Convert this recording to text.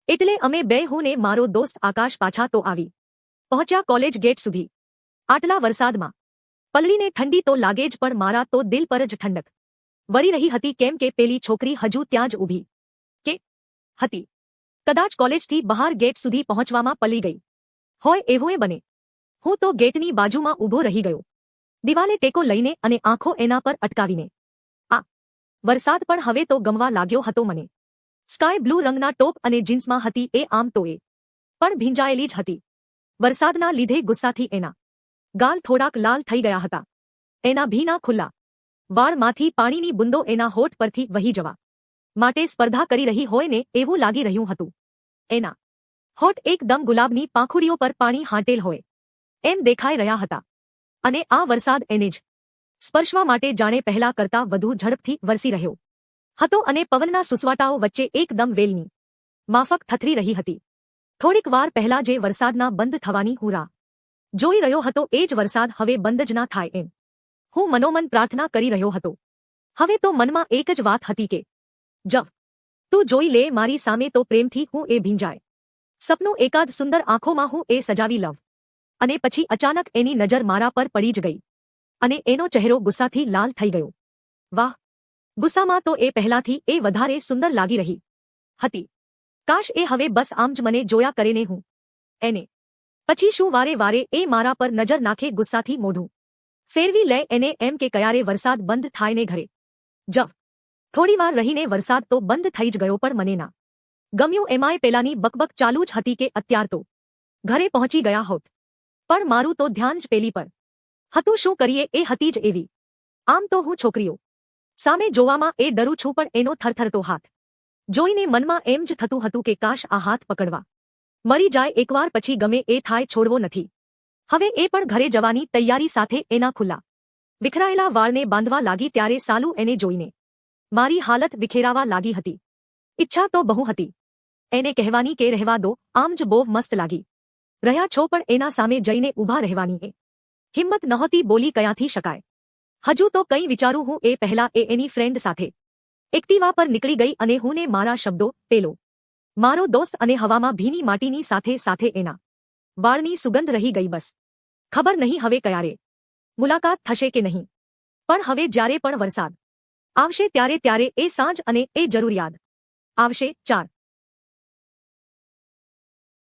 એટલે અમે બે હું ને મારો દોસ્ત આકાશ પાછા તો આવી પહોંચ્યા કોલેજ ગેટ સુધી। આટલા વરસાદમાં પલળીને ઠંડી તો લાગે જ, પણ મારા તો દિલ પર જ ઠંડક વળી રહી હતી, કેમ કે પેલી છોકરી હજુ ત્યાં જ ઊભી હતી। કદાચ કોલેજથી બહાર ગેટ સુધી પહોંચવામાં પલળી ગઈ હોય એવું એ બને। હું તો ગેટની બાજુમાં ઊભો રહી ગયો, દિવાલે ટેકો લઈને અને આંખો એના પર અટકાવીને। આ વરસાદ પણ હવે તો ગમવા લાગ્યો હતો મને। સ્કાય બ્લુ રંગના ટોપ અને જીન્સમાં હતી એ, આમ તો એ પણ ભીંજાયેલી જ હતી। વરસાદના લીધે ગુસ્સાથી એના ગાલ થોડાક લાલ થઈ ગયા હતા। એના ભીના ખુલ્લા વાળમાંથી પાણીની બૂંદો એના હોઠ પરથી વહી જવા માટે સ્પર્ધા કરી રહી હોય ને એવું લાગી રહ્યું હતું। એના હોઠ એકદમ ગુલાબની પાંખુડીઓ પર પાણી હાંટેલ હોય એમ દેખાઈ રહ્યા હતા, અને આ વરસાદ એને જ સ્પર્શવા માટે જાણે પહેલા કરતાં વધુ ઝડપથી વરસી રહ્યો હતો, અને પવનના સુસવાટાઓ વચ્ચે એકદમ વેલની માફક થથરી રહી હતી। થોડીક વાર પહેલા જે વરસાદના બંધ થવાની હું રાહ જોઈ રહ્યો હતો એ જ વરસાદ હવે બંધ જ ના થાય એમ હું મનોમન પ્રાર્થના કરી રહ્યો હતો। હવે તો મનમાં એક જ વાત હતી કે જ તું જોઈ લે મારી સામે તો પ્રેમથી હું એ ભીંજાય સપનું એકાદ સુંદર આંખોમાં હું એ સજાવી લઉં। અને પછી અચાનક એની નજર મારા પર પડી જ ગઈ, અને એનો ચહેરો ગુસ્સાથી લાલ થઈ ગયો। વાહ, ગુસ્સામાં તો એ પહેલાથી એ વધારે સુંદર લાગી રહી હતી। કાશ એ હવે બસ આમ જ મને જોયા કરે ને હું એને। પછી શું વારે વારે એ મારા પર નજર નાખે, ગુસ્સાથી મોઢું ફેરવી લે એને એમ કે ક્યારે વરસાદ બંધ થાય ને ઘરે જ। થોડીવાર રહીને વરસાદ તો બંધ થઈ જ ગયો, પણ મને ના ગમ્યું એમાંય પેલાની બકબક ચાલુ જ હતી કે અત્યાર તો ઘરે પહોંચી ગયા હોત, પણ મારું તો ધ્યાન જ પેલી પર હતું। શું કરીએ, એ હતી જ એવી। આમ તો હું છોકરીઓ સામે જોવામાં એ ડરું છું, પણ એનો થરથરતો હાથ જોઈને મનમાં એમ જ થતું હતું કે કાશ આ હાથ પકડવા મળી જાય એકવાર, પછી ગમે એ થાય છોડવો નથી। હવે એ પણ ઘરે જવાની તૈયારી સાથે એના ખુલ્લા વિખરાયેલા વાળને બાંધવા લાગી, ત્યારે સાલું એને જોઈને મારી હાલત વિખેરાવા લાગી હતી। ઈચ્છા તો બહુ હતી એને કહેવાની કે રહેવા દો, આમ જ બહુ મસ્ત લાગી રહ્યા છો, પણ એના સામે જઈને ઊભા રહેવાની એ હિંમત નહોતી, બોલી ક્યાંથી શકાય। હજુ તો કંઈ વિચારું હું એ પહેલા એ એની ફ્રેન્ડ સાથે એક્ટિવા પર નીકળી ગઈ, અને હું ને મારા શબ્દો, પેલો મારો દોસ્ત, અને હવામાં ભીની માટીની સાથે સાથે એના વાળની સુગંધ રહી ગઈ। બસ ખબર નહીં હવે ક્યારે મુલાકાત થશે કે નહીં, પણ હવે જ્યારે પણ વરસાદ આવશે ત્યારે એ સાંજ અને એ જરૂર યાદ આવશે। 4